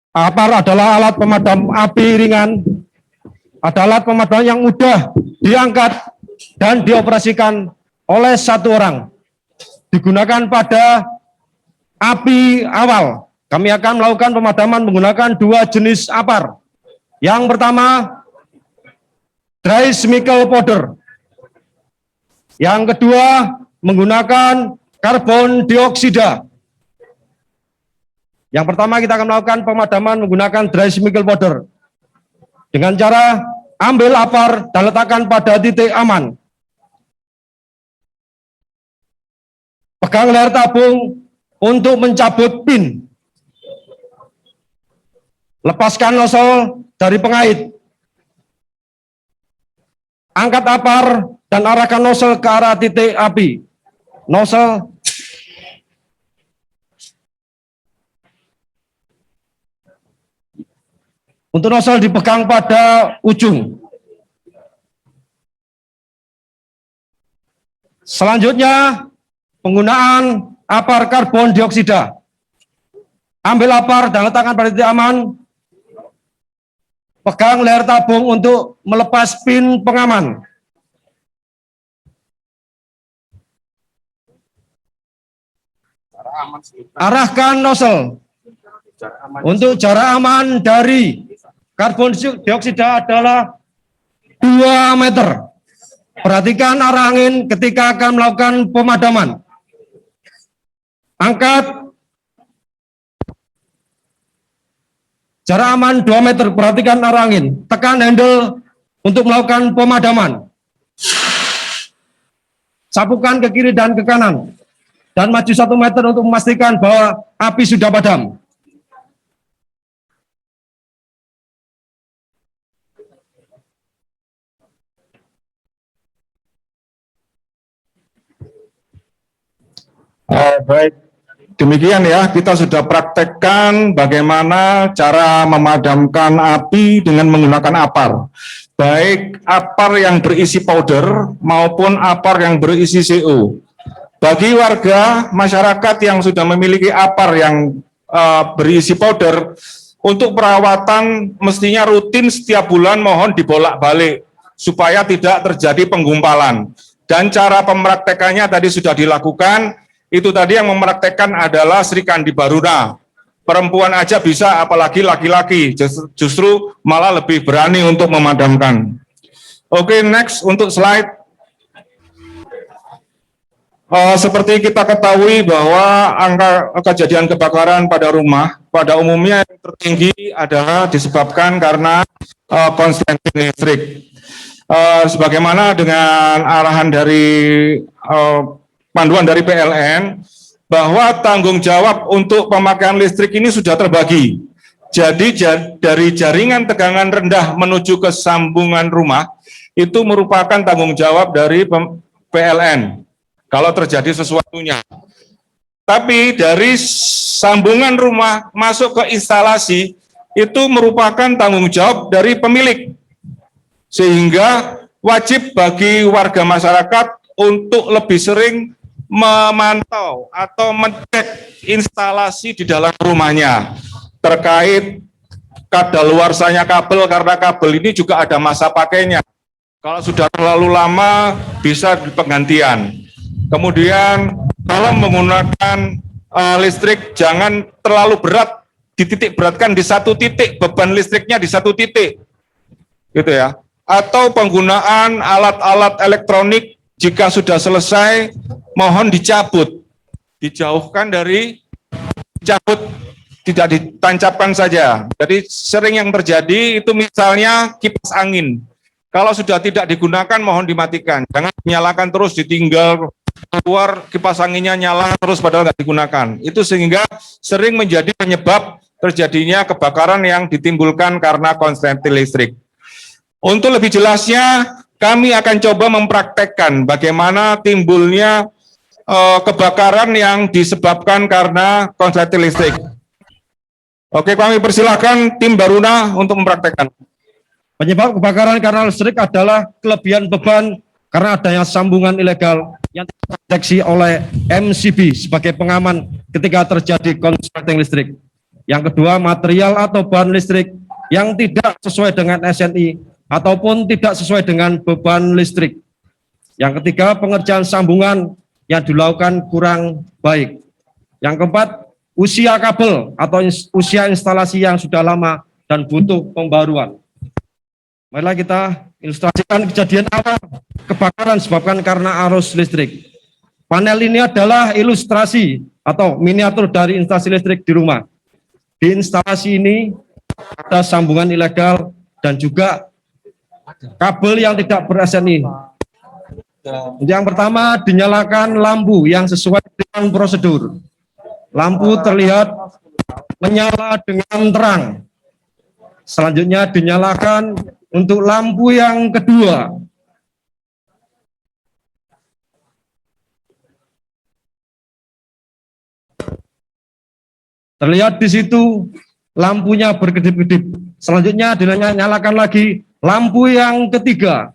APAR adalah alat pemadam api ringan, adalah alat pemadam yang mudah diangkat dan dioperasikan oleh satu orang. Digunakan pada api awal. Kami akan melakukan pemadaman menggunakan dua jenis APAR. Yang pertama, dry chemical powder. Yang kedua, menggunakan karbon dioksida. Yang pertama kita akan melakukan pemadaman menggunakan dry chemical powder. Dengan cara ambil APAR dan letakkan pada titik aman. Pegang layar tabung untuk mencabut pin. Lepaskan nozzle dari pengait. Angkat APAR dan arahkan nozzle ke arah titik api. Nozzle untuk nozzle dipegang pada ujung. Selanjutnya, penggunaan APAR karbon dioksida. Ambil APAR dan letakkan pada titik aman. Pegang layar tabung untuk melepas pin pengaman. Arahkan nozzle. Untuk jarak aman dari karbon dioksida adalah 2 meter. Perhatikan arah angin ketika akan melakukan pemadaman. Angkat. Jarak aman 2 meter, perhatikan arah angin. Tekan handle untuk melakukan pemadaman. Sapukan ke kiri dan ke kanan. Dan maju 1 meter untuk memastikan bahwa api sudah padam. Baik, demikian ya, kita sudah praktekkan bagaimana cara memadamkan api dengan menggunakan APAR. Baik APAR yang berisi powder maupun APAR yang berisi CO. Bagi warga masyarakat yang sudah memiliki APAR yang berisi powder, untuk perawatan mestinya rutin setiap bulan mohon dibolak-balik supaya tidak terjadi penggumpalan. Dan cara pempraktekannya tadi sudah dilakukan. Itu tadi yang mempraktekkan adalah Sri Kandi Baruna. Perempuan aja bisa, apalagi laki-laki. Justru malah lebih berani untuk memadamkan. Oke, next untuk slide. Seperti kita ketahui bahwa angka kejadian kebakaran pada rumah pada umumnya yang tertinggi adalah disebabkan karena konsleting listrik. Sebagaimana dengan arahan dari panduan dari PLN, bahwa tanggung jawab untuk pemakaian listrik ini sudah terbagi. Jadi dari jaringan tegangan rendah menuju ke sambungan rumah, itu merupakan tanggung jawab dari PLN, kalau terjadi sesuatunya. Tapi dari sambungan rumah masuk ke instalasi, itu merupakan tanggung jawab dari pemilik. Sehingga wajib bagi warga masyarakat untuk lebih sering memantau atau mengecek instalasi di dalam rumahnya terkait kadaluarsanya kabel, karena kabel ini juga ada masa pakainya. Kalau sudah terlalu lama bisa penggantian. Kemudian kalau menggunakan listrik jangan terlalu berat, dititik beratkan di satu titik, beban listriknya di satu titik, gitu ya. Atau penggunaan alat-alat elektronik jika sudah selesai, mohon dicabut, dijauhkan dari cabut, tidak ditancapkan saja. Jadi sering yang terjadi itu misalnya kipas angin. Kalau sudah tidak digunakan, mohon dimatikan. Jangan dinyalakan terus, ditinggal keluar kipas anginnya nyala terus padahal nggak digunakan. Itu sehingga sering menjadi penyebab terjadinya kebakaran yang ditimbulkan karena konsleting listrik. Untuk lebih jelasnya, kami akan coba mempraktekkan bagaimana timbulnya kebakaran yang disebabkan karena konsleting listrik. Oke, kami persilahkan tim Baruna untuk mempraktekkan. Penyebab kebakaran karena listrik adalah kelebihan beban karena adanya sambungan ilegal yang terdeteksi oleh MCB sebagai pengaman ketika terjadi konsleting listrik. Yang kedua, material atau bahan listrik yang tidak sesuai dengan SNI ataupun tidak sesuai dengan beban listrik. Yang ketiga, pengerjaan sambungan yang dilakukan kurang baik. Yang keempat, usia kabel atau usia instalasi yang sudah lama dan butuh pembaruan. Marilah kita ilustrasikan kejadian awal kebakaran disebabkan karena arus listrik. Panel ini adalah ilustrasi atau miniatur dari instalasi listrik di rumah. Di instalasi ini ada sambungan ilegal dan juga kabel yang tidak ber-SNI. Yang pertama, dinyalakan lampu yang sesuai dengan prosedur. Lampu terlihat menyala dengan terang. Selanjutnya dinyalakan untuk lampu yang kedua. Terlihat di situ lampunya berkedip-kedip. Selanjutnya dinyalakan lagi lampu yang ketiga.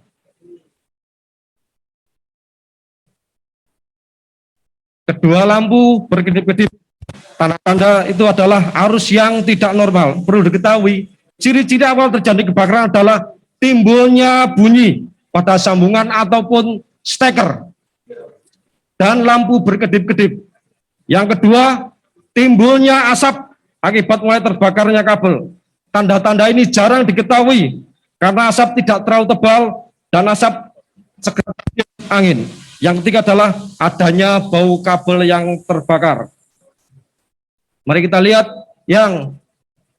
Kedua lampu berkedip-kedip. Tanda-tanda itu adalah arus yang tidak normal. Perlu diketahui, ciri-ciri awal terjadi kebakaran adalah timbulnya bunyi pada sambungan ataupun steker dan lampu berkedip-kedip. Yang kedua, timbulnya asap akibat mulai terbakarnya kabel. Tanda-tanda ini jarang diketahui karena asap tidak terlalu tebal dan asap segera angin. Yang ketiga adalah adanya bau kabel yang terbakar. Mari kita lihat yang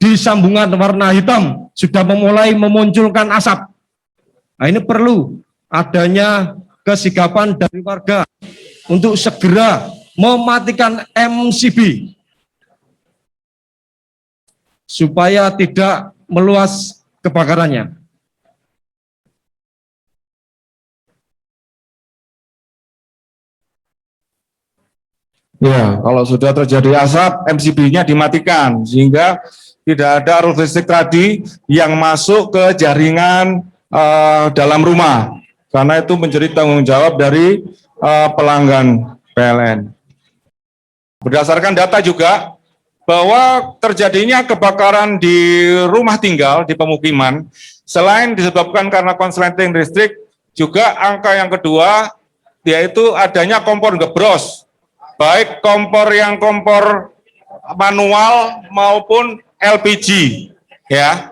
di sambungan warna hitam sudah mulai memunculkan asap. Nah, ini perlu adanya kesigapan dari warga untuk segera mematikan MCB supaya tidak meluas kebakarannya. Ya, kalau sudah terjadi asap, MCB-nya dimatikan sehingga tidak ada arus listrik tadi yang masuk ke jaringan dalam rumah, karena itu menjadi tanggung jawab dari pelanggan PLN. Berdasarkan data juga bahwa terjadinya kebakaran di rumah tinggal di pemukiman selain disebabkan karena konsleting listrik, juga angka yang kedua yaitu adanya kompor gebros, baik kompor manual maupun LPG, ya.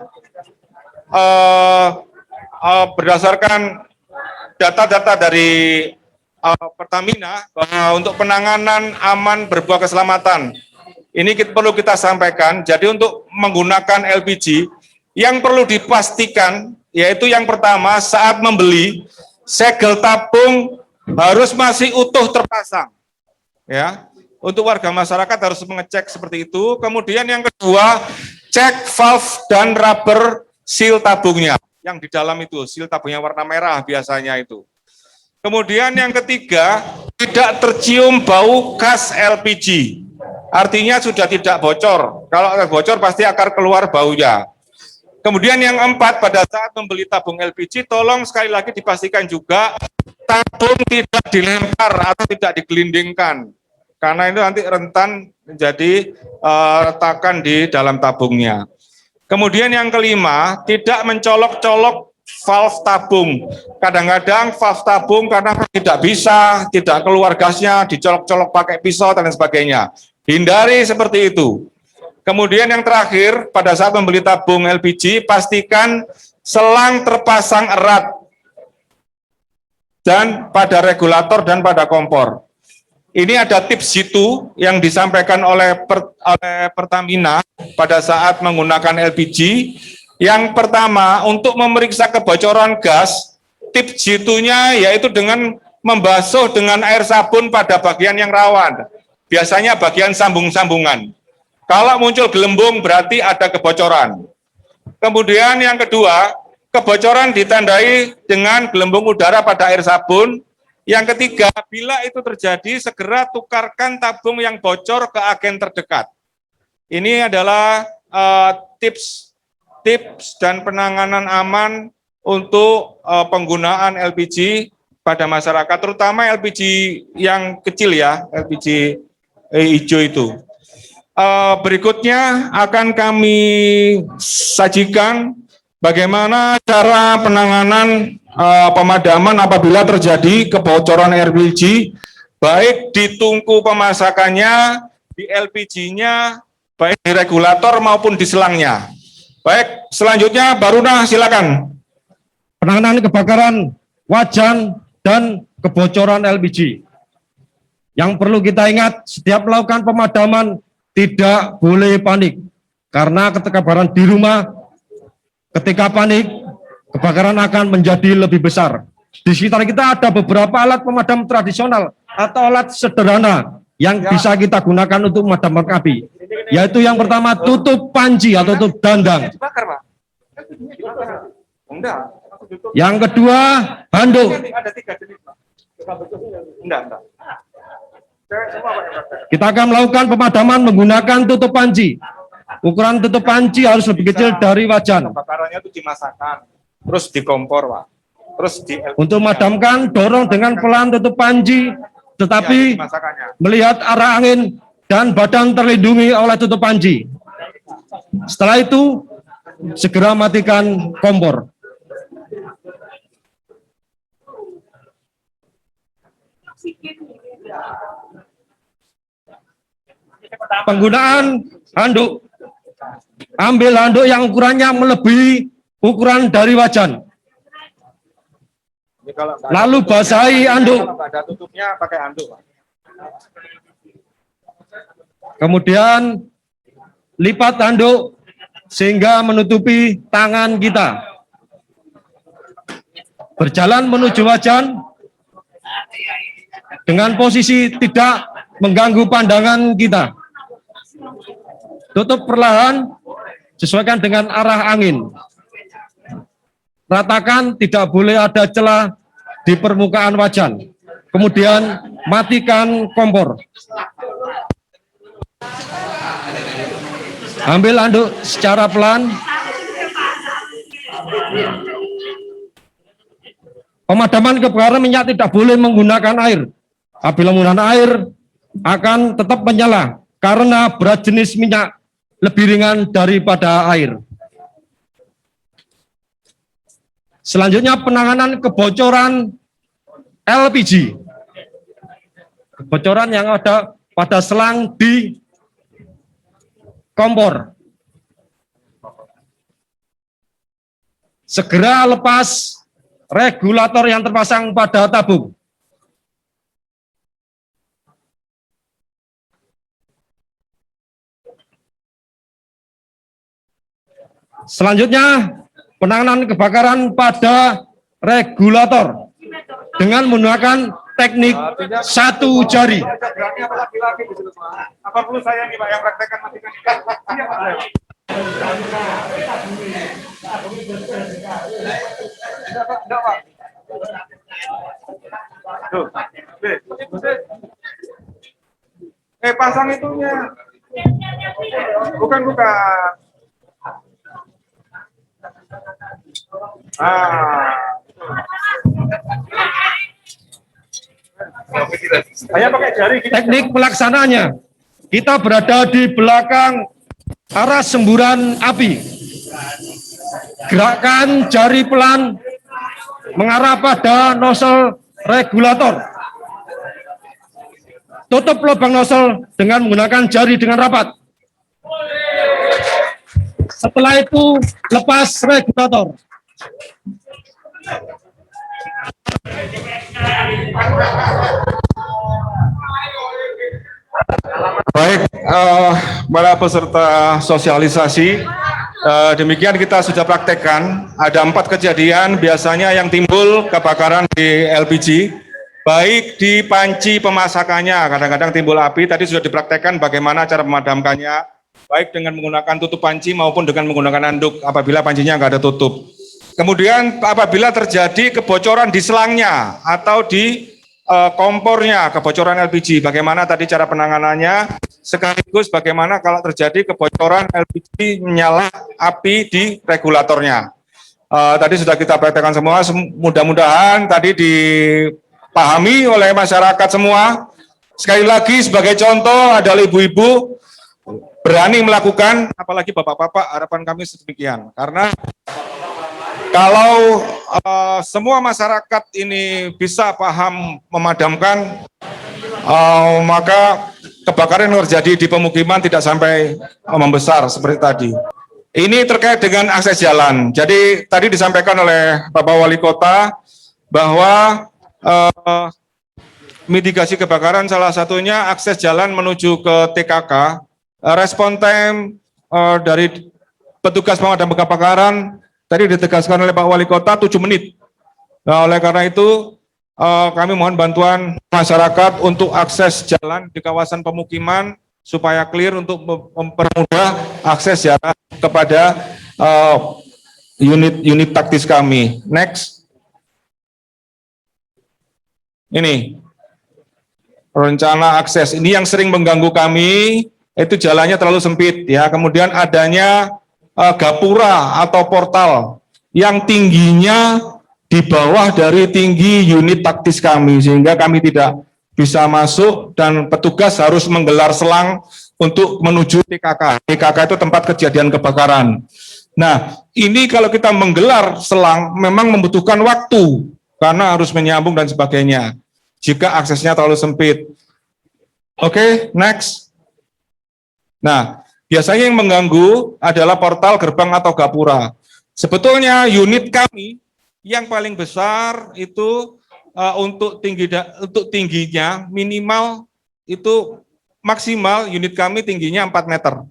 Berdasarkan data-data dari Pertamina bahwa untuk penanganan aman berbuah keselamatan ini perlu kita sampaikan. Jadi untuk menggunakan LPG yang perlu dipastikan yaitu yang pertama, saat membeli segel tabung harus masih utuh terpasang. Ya, untuk warga masyarakat harus mengecek seperti itu. Kemudian yang kedua, cek valve dan rubber seal tabungnya yang di dalam itu, seal tabungnya warna merah biasanya itu. Kemudian yang ketiga, tidak tercium bau gas LPG, artinya sudah tidak bocor. Kalau bocor pasti akan keluar baunya. Kemudian yang empat, pada saat membeli tabung LPG, tolong sekali lagi dipastikan juga tabung tidak dilempar atau tidak digelindingkan, karena itu nanti rentan menjadi retakan di dalam tabungnya. Kemudian yang kelima, tidak mencolok-colok valve tabung. Kadang-kadang valve tabung karena tidak bisa, tidak keluar gasnya, dicolok-colok pakai pisau dan lain sebagainya. Hindari seperti itu. Kemudian yang terakhir, pada saat membeli tabung LPG, pastikan selang terpasang erat dan pada regulator dan pada kompor. Ini ada tips jitu yang disampaikan oleh Pertamina pada saat menggunakan LPG. Yang pertama, untuk memeriksa kebocoran gas, tips jitunya yaitu dengan membasuh dengan air sabun pada bagian yang rawan. Biasanya bagian sambung-sambungan. Kalau muncul gelembung berarti ada kebocoran. Kemudian yang kedua, kebocoran ditandai dengan gelembung udara pada air sabun. Yang ketiga, bila itu terjadi, segera tukarkan tabung yang bocor ke agen terdekat. Ini adalah tips dan penanganan aman untuk penggunaan LPG pada masyarakat, terutama LPG yang kecil ya, LPG hijau itu. Berikutnya akan kami sajikan bagaimana cara penanganan pemadaman apabila terjadi kebocoran LPG, baik di tungku pemasakannya, di LPG-nya, baik di regulator maupun di selangnya. Baik, selanjutnya Baruna silakan. Penanganan kebakaran wajan dan kebocoran LPG. Yang perlu kita ingat, setiap melakukan pemadaman tidak boleh panik. Karena ketika kebakaran di rumah, ketika panik, kebakaran akan menjadi lebih besar. Di sekitar kita ada beberapa alat pemadam tradisional atau alat sederhana yang bisa kita gunakan untuk memadamkan api. Yaitu yang pertama, tutup panci atau tutup dandang. Yang kedua, handuk. Kita akan melakukan pemadaman menggunakan tutup panci. Ukuran tutup panci harus lebih kecil dari wajan. Kebakarannya itu dimasakkan, terus di kompor, Pak. Terus di LPG. Untuk memadamkan, dorong dengan pelan tutup panci, tetapi melihat arah angin dan badan terlindungi oleh tutup panci. Setelah itu, segera matikan kompor. Penggunaan handuk. Ambil handuk yang ukurannya melebihi ukuran dari wajan. Lalu basahi handuk. Kalau ada tutupnya pakai handuk, Pak. Kemudian lipat handuk sehingga menutupi tangan kita. Berjalan menuju wajan dengan posisi tidak mengganggu pandangan kita. Tutup perlahan, sesuaikan dengan arah angin. Ratakan, tidak boleh ada celah di permukaan wajan. Kemudian matikan kompor. Ambil handuk secara pelan. Pemadaman kebakaran minyak tidak boleh menggunakan air. Apabila menggunakan air akan tetap menyala karena berat jenis minyak lebih ringan daripada air. Selanjutnya penanganan kebocoran LPG. Kebocoran yang ada pada selang di kompor. Segera lepas regulator yang terpasang pada tabung. Selanjutnya, penanganan kebakaran pada regulator dengan menggunakan teknik satu jari. Apa perlu saya nih, Pak, yang praktekkan matikan? Iya, Pak. Enggak, Pak. Tuh. Pasang itunya. Bukan. Hanya pakai jari. Teknik pelaksananya, kita berada di belakang arah semburan api. Gerakan jari pelan mengarah pada nozzle regulator. Tutup lubang nozzle dengan menggunakan jari dengan rapat. Setelah itu, lepas regulator. Baik, para peserta sosialisasi, demikian kita sudah praktekkan. Ada 4 kejadian biasanya yang timbul kebakaran di LPG, baik di panci pemasakannya, kadang-kadang timbul api. Tadi sudah dipraktekkan bagaimana cara memadamkannya, baik dengan menggunakan tutup panci maupun dengan menggunakan handuk apabila pancinya nggak ada tutup. Kemudian apabila terjadi kebocoran di selangnya atau di kompornya, kebocoran LPG, bagaimana tadi cara penanganannya, sekaligus bagaimana kalau terjadi kebocoran LPG menyala api di regulatornya. Tadi sudah kita praktekkan semua, mudah-mudahan tadi dipahami oleh masyarakat semua. Sekali lagi sebagai contoh adalah ibu-ibu berani melakukan, apalagi bapak-bapak, harapan kami sedemikian. Karena kalau semua masyarakat ini bisa paham memadamkan, maka kebakaran yang terjadi di pemukiman tidak sampai membesar seperti tadi. Ini terkait dengan akses jalan. Jadi tadi disampaikan oleh Bapak Wali Kota bahwa mitigasi kebakaran salah satunya akses jalan menuju ke TKK. Respon time dari petugas pemadam kebakaran tadi ditegaskan oleh Pak Wali Kota 7 menit. Nah, oleh karena itu kami mohon bantuan masyarakat untuk akses jalan di kawasan pemukiman supaya clear untuk mempermudah akses jalan kepada unit taktis kami. Next. Ini rencana akses. Ini yang sering mengganggu kami, itu jalannya terlalu sempit ya. Kemudian adanya gapura atau portal yang tingginya di bawah dari tinggi unit taktis kami, sehingga kami tidak bisa masuk dan petugas harus menggelar selang untuk menuju TKK. TKK itu tempat kejadian kebakaran. Nah, ini kalau kita menggelar selang memang membutuhkan waktu karena harus menyambung dan sebagainya jika aksesnya terlalu sempit. Oke, next. Nah, biasanya yang mengganggu adalah portal, gerbang, atau gapura. Sebetulnya unit kami yang paling besar itu untuk tingginya minimal itu maksimal unit kami tingginya 4 meter.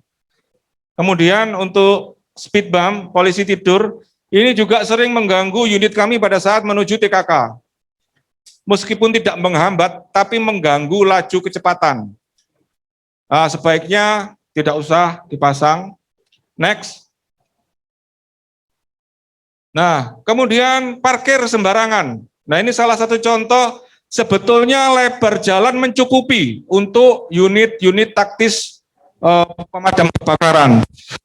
Kemudian untuk speed bump, polisi tidur, ini juga sering mengganggu unit kami pada saat menuju TKK. Meskipun tidak menghambat, tapi mengganggu laju kecepatan. Sebaiknya tidak usah dipasang. Next. Nah, kemudian parkir sembarangan. Nah, ini salah satu contoh, sebetulnya lebar jalan mencukupi untuk unit-unit taktis pemadam kebakaran.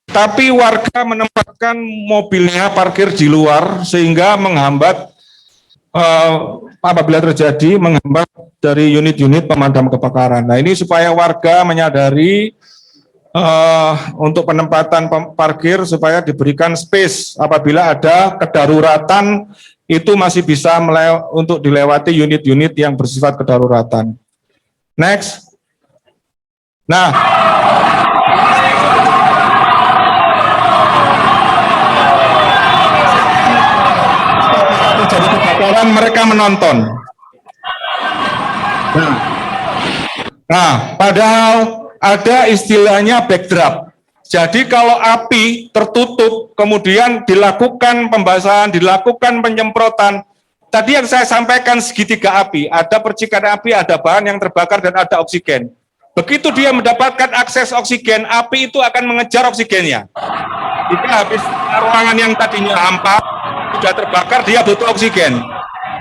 Tapi warga menempatkan mobilnya parkir di luar, sehingga menghambat, apabila terjadi, menghambat dari unit-unit pemadam kebakaran. Nah, ini supaya warga menyadari untuk penempatan parkir supaya diberikan space apabila ada kedaruratan itu masih bisa untuk dilewati unit-unit yang bersifat kedaruratan. Next. Nah, terjadi kebakaran mereka menonton. Nah, padahal ada istilahnya backdrop. Jadi kalau api tertutup, kemudian dilakukan pembasahan, dilakukan penyemprotan, tadi yang saya sampaikan segitiga api, ada percikan api, ada bahan yang terbakar, dan ada oksigen. Begitu dia mendapatkan akses oksigen, api itu akan mengejar oksigennya. Jika habis ruangan yang tadinya hampa, sudah terbakar, dia butuh oksigen.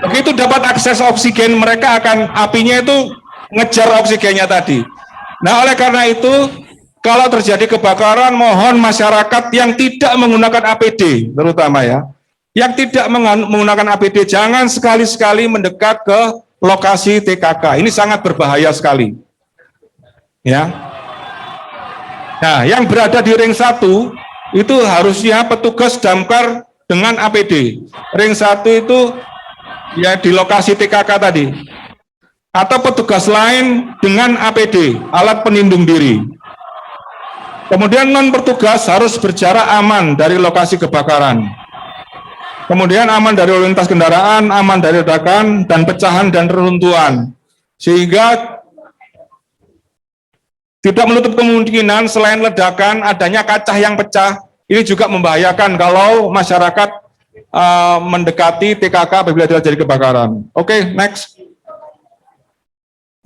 Begitu dapat akses oksigen, mereka akan, apinya itu ngejar oksigennya tadi. Nah, oleh karena itu, kalau terjadi kebakaran, mohon masyarakat yang tidak menggunakan APD, terutama ya, yang tidak menggunakan APD, jangan sekali-sekali mendekat ke lokasi TKK. Ini sangat berbahaya sekali. Ya. Nah, yang berada di ring 1, itu harusnya petugas damkar dengan APD. Ring 1 itu ya di lokasi TKK tadi. Atau petugas lain dengan APD, alat pelindung diri. Kemudian non-petugas harus berjarak aman dari lokasi kebakaran. Kemudian aman dari lalu lintas kendaraan, aman dari ledakan, dan pecahan dan reruntuhan. Sehingga tidak menutup kemungkinan selain ledakan, adanya kaca yang pecah. Ini juga membahayakan kalau masyarakat mendekati TKK apabila terjadi kebakaran. Oke, next.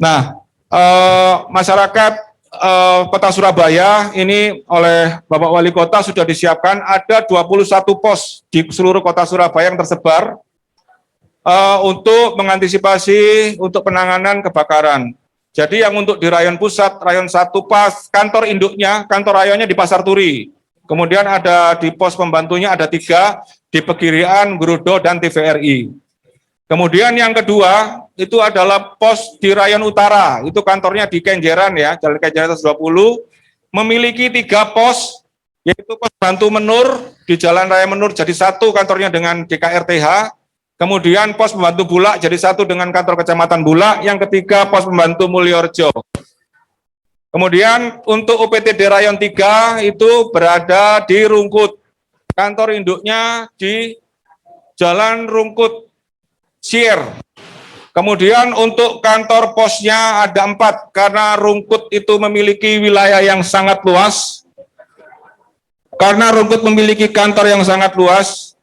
Nah, masyarakat Kota Surabaya ini oleh Bapak Wali Kota sudah disiapkan ada 21 pos di seluruh Kota Surabaya yang tersebar untuk mengantisipasi untuk penanganan kebakaran. Jadi yang untuk di Rayon Pusat, Rayon 1 pas kantor induknya, kantor rayonnya di Pasar Turi. Kemudian ada di pos pembantunya ada 3 di Pegirian, Gurudo, dan TVRI. Kemudian yang kedua itu adalah pos di Rayon Utara, itu kantornya di Kenjeran ya, Jalan Kenjeran 120. memiliki 3 pos, yaitu pos bantu Menur di Jalan Raya Menur jadi satu kantornya dengan DKRTH, kemudian pos pembantu Bulak jadi satu dengan kantor Kecamatan Bulak, yang ketiga pos pembantu Mulyorejo. Kemudian untuk UPTD Rayon 3 itu berada di Rungkut, kantor induknya di Jalan Rungkut Sier. Kemudian untuk kantor posnya ada 4, karena Rungkut itu memiliki wilayah yang sangat luas. Karena Rungkut memiliki kantor yang sangat luas,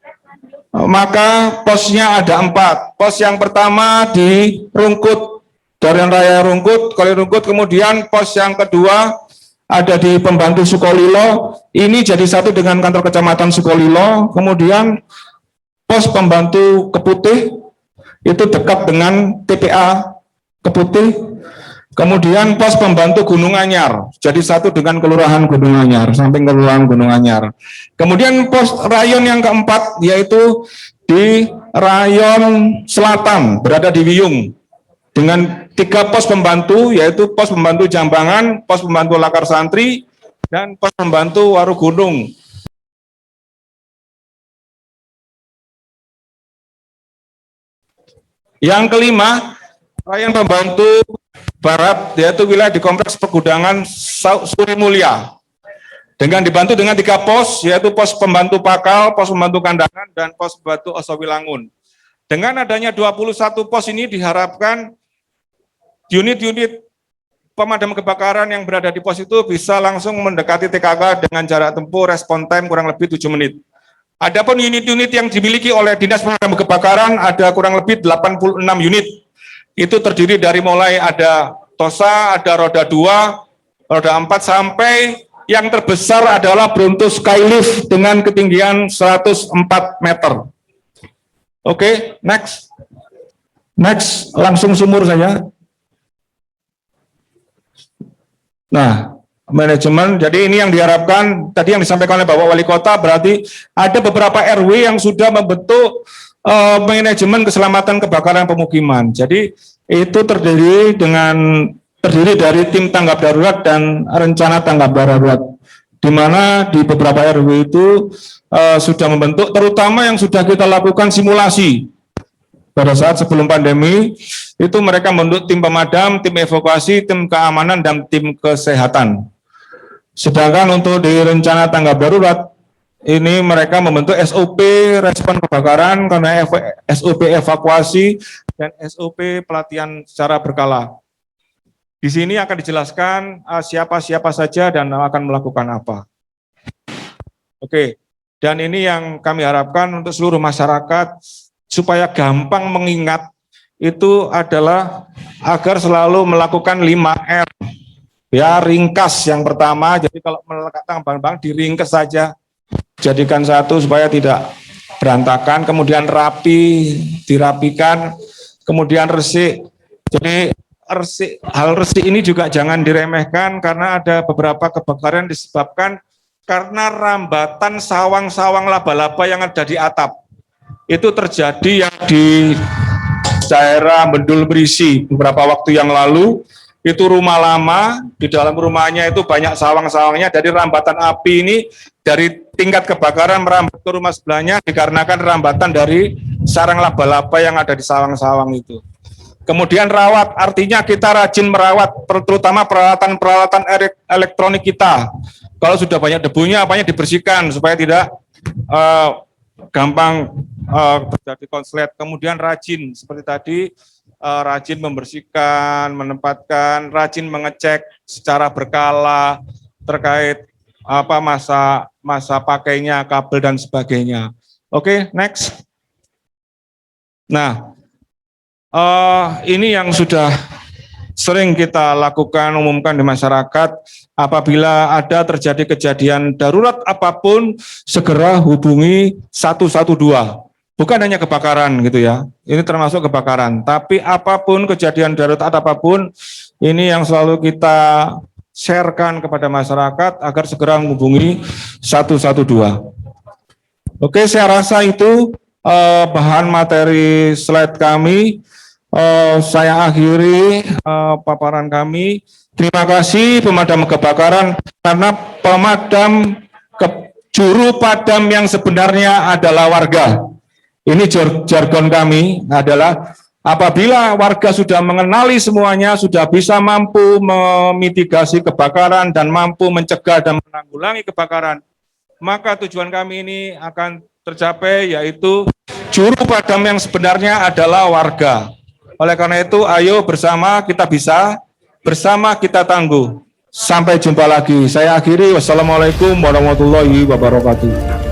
maka posnya ada 4. Pos yang pertama di Rungkut, Jalan Raya Rungkut, Kali Rungkut. Kemudian pos yang kedua ada di Pembantu Sukolilo, ini jadi satu dengan kantor Kecamatan Sukolilo. Kemudian pos Pembantu Keputih, itu dekat dengan TPA Keputih. Kemudian pos pembantu Gunung Anyar, jadi satu dengan Kelurahan Gunung Anyar, samping Kelurahan Gunung Anyar. Kemudian pos rayon yang keempat, yaitu di Rayon Selatan, berada di Wiyung, dengan 3 pos pembantu, yaitu pos pembantu Jambangan, pos pembantu Lakar Santri, dan pos pembantu Warugunung. Yang kelima, Rayon Pembantu Barat, yaitu wilayah di Kompleks Pergudangan Suri Mulia, dengan dibantu dengan 3 pos, yaitu pos pembantu Pakal, pos pembantu Kandangan, dan pos pembantu Osowilangun. Dengan adanya 21 pos ini diharapkan unit-unit pemadam kebakaran yang berada di pos itu bisa langsung mendekati TKK dengan jarak tempuh respon time kurang lebih 7 menit. Adapun unit-unit yang dimiliki oleh Dinas Pemadam Kebakaran ada kurang lebih 86 unit. Itu terdiri dari mulai ada TOSA, ada roda 2, roda 4, sampai yang terbesar adalah Bronto Skylift dengan ketinggian 104 meter. Oke, next. Next, langsung sumur saja. Nah, manajemen, jadi ini yang diharapkan, tadi yang disampaikan oleh Bapak Wali Kota, berarti ada beberapa RW yang sudah membentuk manajemen keselamatan kebakaran pemukiman. Jadi itu terdiri dari tim tanggap darurat dan rencana tanggap darurat, di mana di beberapa RW itu sudah membentuk, terutama yang sudah kita lakukan simulasi pada saat sebelum pandemi, itu mereka membentuk tim pemadam, tim evakuasi, tim keamanan, dan tim kesehatan. Sedangkan untuk di rencana tanggap darurat, ini mereka membentuk SOP respon kebakaran, karena SOP evakuasi, dan SOP pelatihan secara berkala. Di sini akan dijelaskan siapa-siapa saja dan akan melakukan apa. Oke, dan ini yang kami harapkan untuk seluruh masyarakat, supaya gampang mengingat, itu adalah agar selalu melakukan 5R. Ya, ringkas yang pertama, jadi kalau meletakkan barang-barang diringkas saja, jadikan satu supaya tidak berantakan, kemudian rapi, dirapikan, kemudian resik. Jadi hal resik ini juga jangan diremehkan, karena ada beberapa kebakaran disebabkan karena rambatan sawang-sawang laba-laba yang ada di atap. Itu terjadi yang di daerah Bendul Berisi beberapa waktu yang lalu. Itu rumah lama, di dalam rumahnya itu banyak sawang-sawangnya, dari rambatan api ini dari tingkat kebakaran merambat ke rumah sebelahnya dikarenakan rambatan dari sarang laba-laba yang ada di sawang-sawang itu. Kemudian rawat, artinya kita rajin merawat, terutama peralatan-peralatan elektronik kita. Kalau sudah banyak debunya, apanya dibersihkan supaya tidak gampang terjadi konslet. Kemudian rajin, seperti tadi, rajin membersihkan, menempatkan, rajin mengecek secara berkala terkait masa pakainya, kabel dan sebagainya. Oke, next. Nah, ini yang sudah sering kita lakukan, umumkan di masyarakat. Apabila ada terjadi kejadian darurat apapun, segera hubungi 112. Bukan hanya kebakaran gitu ya, ini termasuk kebakaran. Tapi apapun kejadian darurat apapun, ini yang selalu kita sharekan kepada masyarakat agar segera menghubungi 112. Oke, saya rasa itu bahan materi slide kami. Saya akhiri paparan kami. Terima kasih pemadam kebakaran, karena juru padam yang sebenarnya adalah warga. Ini jargon kami adalah apabila warga sudah mengenali semuanya, sudah bisa mampu memitigasi kebakaran dan mampu mencegah dan menanggulangi kebakaran, maka tujuan kami ini akan tercapai, yaitu juru padam yang sebenarnya adalah warga. Oleh karena itu, ayo bersama kita bisa, bersama kita tangguh. Sampai jumpa lagi. Saya akhiri. Wassalamualaikum warahmatullahi wabarakatuh.